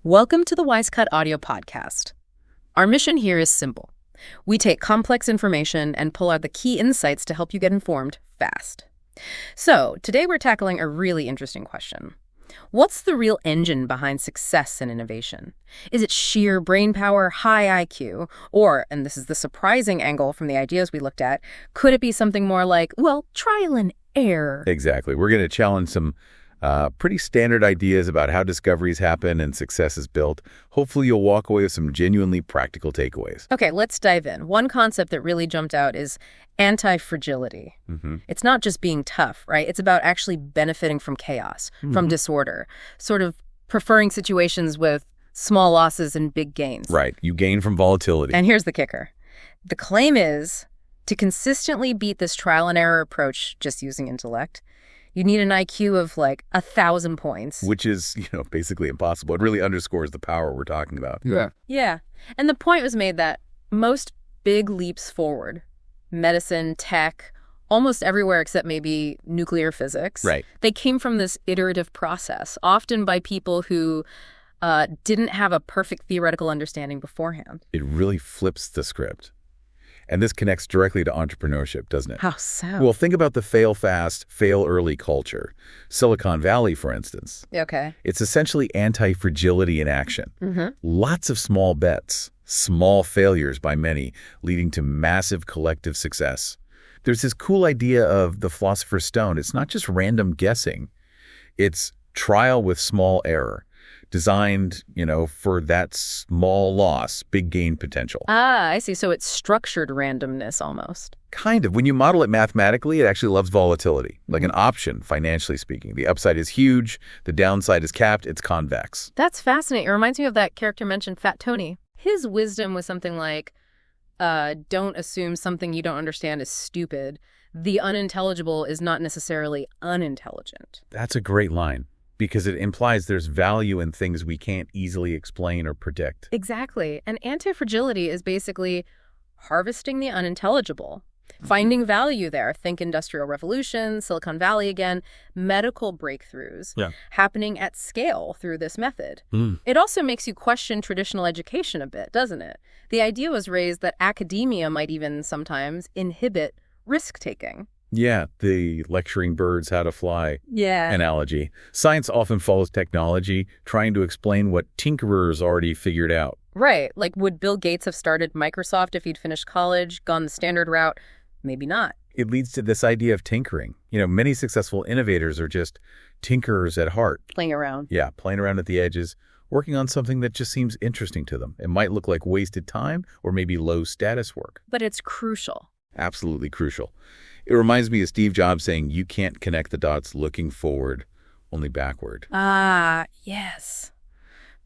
Welcome to the Wisecut audio podcast. Our mission here is simple. We take complex information and pull out the key insights to help you get informed fast. So, today we're tackling a really interesting question. What's the real engine behind success and innovation? Is it sheer brain power, high IQ, or, and this is the surprising angle from the ideas we looked at, could it be something more like, well, trial and error? Exactly. We're going to challenge some pretty standard ideas about how discoveries happen and success is built. Hopefully you'll walk away with some genuinely practical takeaways. Okay, let's dive in. One concept that really jumped out is anti-fragility. It's not just being tough, right? It's about actually benefiting from chaos, from disorder, sort of preferring situations with small losses and big gains. Right. You gain from volatility. And here's the kicker. The claim is to consistently beat this trial and error approach just using intellect, you need an IQ of like 1,000 points. Which is, basically impossible. It really underscores the power we're talking about. Yeah. And the point was made that most big leaps forward, medicine, tech, almost everywhere except maybe nuclear physics, right, they came from this iterative process, often by people who didn't have a perfect theoretical understanding beforehand. It really flips the script. And this connects directly to entrepreneurship, doesn't it? How so? Well, think about the fail fast, fail early culture. Silicon Valley, for instance. Okay. It's essentially anti-fragility in action. Lots of small bets, small failures by many, leading to massive collective success. There's this cool idea of the philosopher's stone. It's not just random guessing. It's trial with small error. Designed, for that small loss, big gain potential. Ah, I see. So it's structured randomness almost. Kind of. When you model it mathematically, it actually loves volatility, like an option, financially speaking. The upside is huge. The downside is capped. It's convex. That's fascinating. It reminds me of that character mentioned, Fat Tony. His wisdom was something like, don't assume something you don't understand is stupid. The unintelligible is not necessarily unintelligent. That's a great line, because it implies there's value in things we can't easily explain or predict. Exactly. And anti-fragility is basically harvesting the unintelligible, finding value there. Think Industrial Revolution, Silicon Valley again, medical breakthroughs happening at scale through this method. It also makes you question traditional education a bit, doesn't it? The idea was raised that academia might even sometimes inhibit risk-taking. Yeah, the lecturing birds how to fly analogy. Science often follows technology, trying to explain what tinkerers already figured out. Right. Like, would Bill Gates have started Microsoft if he'd finished college, gone the standard route? Maybe not. It leads to this idea of tinkering. Many successful innovators are just tinkerers at heart. Playing around. Yeah, playing around at the edges, working on something that just seems interesting to them. It might look like wasted time or maybe low status work. But it's crucial. Absolutely crucial. It reminds me of Steve Jobs saying, you can't connect the dots looking forward, only backward. Ah, yes.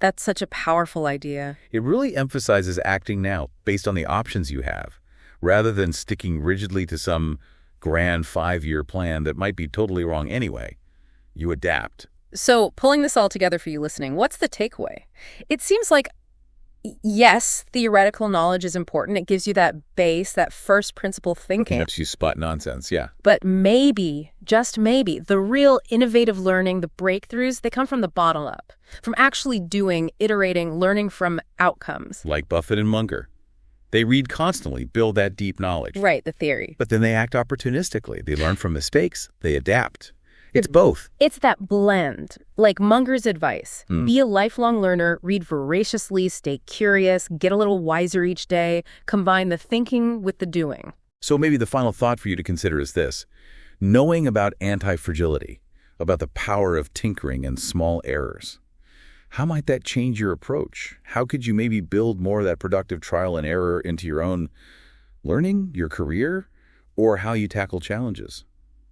That's such a powerful idea. It really emphasizes acting now based on the options you have, rather than sticking rigidly to some grand 5-year plan that might be totally wrong anyway. You adapt. So, pulling this all together for you listening, what's the takeaway? It seems like, yes, theoretical knowledge is important. It gives you that base, that first principle thinking. Helps you spot nonsense, yeah. But maybe, just maybe, the real innovative learning, the breakthroughs, they come from the bottom up, from actually doing, iterating, learning from outcomes. Like Buffett and Munger. They read constantly, build that deep knowledge. Right, the theory. But then they act opportunistically. They learn from mistakes. They adapt. It's both. It's that blend, like Munger's advice. Be a lifelong learner, read voraciously, stay curious, get a little wiser each day, combine the thinking with the doing. So maybe the final thought for you to consider is this. Knowing about anti-fragility, about the power of tinkering and small errors, how might that change your approach? How could you maybe build more of that productive trial and error into your own learning, your career, or how you tackle challenges?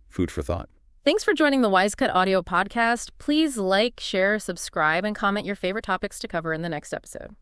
Food for thought. Thanks for joining the Wisecut audio podcast. Please like, share, subscribe, and comment your favorite topics to cover in the next episode.